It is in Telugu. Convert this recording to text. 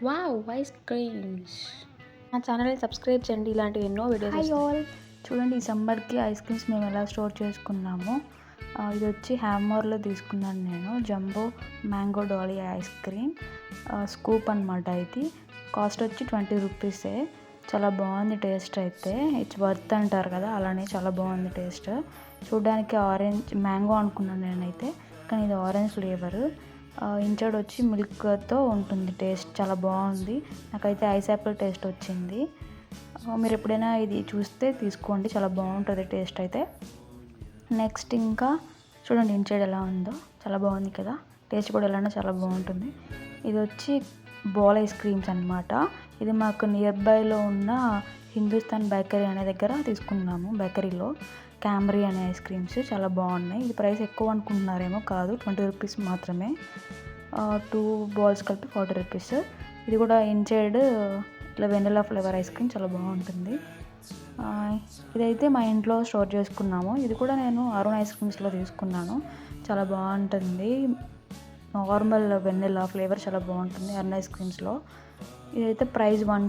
వావ్! Ice creams. నా ఛానల్‌ని సబ్స్క్రైబ్ చేయండి. ఇలాంటివి ఎన్నో వీడియోస్ హాయ్ వస్తాయి. ఆల్! చూడండి ఈ సమ్మర్‌కి ఐస్ క్రీమ్స్ మేము ఎలా స్టోర్ చేసుకున్నామో. ఇదొచ్చి హ్యామర్‌లో తీసుకున్నాను నేను. Jumbo mango Dolly ice cream scoop అనమాట ఇది. కాస్ట్ వచ్చి 20 రూపీసే. చాలా బాగుంది టేస్ట్ అయితే. ఇట్స్ వర్త్ అంటారు కదా, అలానే చాలా బాగుంది టేస్ట్. చూడడానికి ఆరెంజ్ మ్యాంగో అనుకున్నాను నేనైతే, కానీ ఇది ఆరెంజ్ ఫ్లేవర్. ఇన్సైడ్ వచ్చి మిల్క్తో ఉంటుంది. టేస్ట్ చాలా బాగుంది. నాకైతే ఐస్ యాపిల్ టేస్ట్ వచ్చింది. మీరు ఎప్పుడైనా ఇది చూస్తే తీసుకోండి, చాలా బాగుంటుంది టేస్ట్ అయితే. నెక్స్ట్ ఇంకా చూడండి ఇన్సైడ్ ఎలా ఉందో, చాలా బాగుంది కదా. టేస్ట్ కూడా ఎలానో చాలా బాగుంటుంది. ఇది వచ్చి బాల్ ఐస్ క్రీమ్స్ అనమాట. ఇది మాకు నియర్ బైలో ఉన్న హిందుస్థాన్ బేకరీ అనే దగ్గర తీసుకున్నాము. బేకరీలో క్యామ్రీ అనే ఐస్ క్రీమ్స్ చాలా బాగున్నాయి. ఇది ప్రైస్ ఎక్కువ అనుకుంటున్నారేమో, కాదు, 20 రూపీస్ మాత్రమే. 2 బాల్స్ కలిపి 40 రూపీస్. ఇది కూడా ఇన్సైడ్ ఇట్లా వెనిలా ఫ్లేవర్ ఐస్ క్రీమ్ చాలా బాగుంటుంది. ఇదైతే మా ఇంట్లో స్టోర్ చేసుకున్నాము. ఇది కూడా నేను అరుణ్ ఐస్ క్రీమ్స్లో తీసుకున్నాను. చాలా బాగుంటుంది. నార్మల్ వెనిలా ఫ్లేవర్ చాలా బాగుంటుంది అరుణ్ ఐస్ క్రీమ్స్లో. ఇదైతే ప్రైస్ 1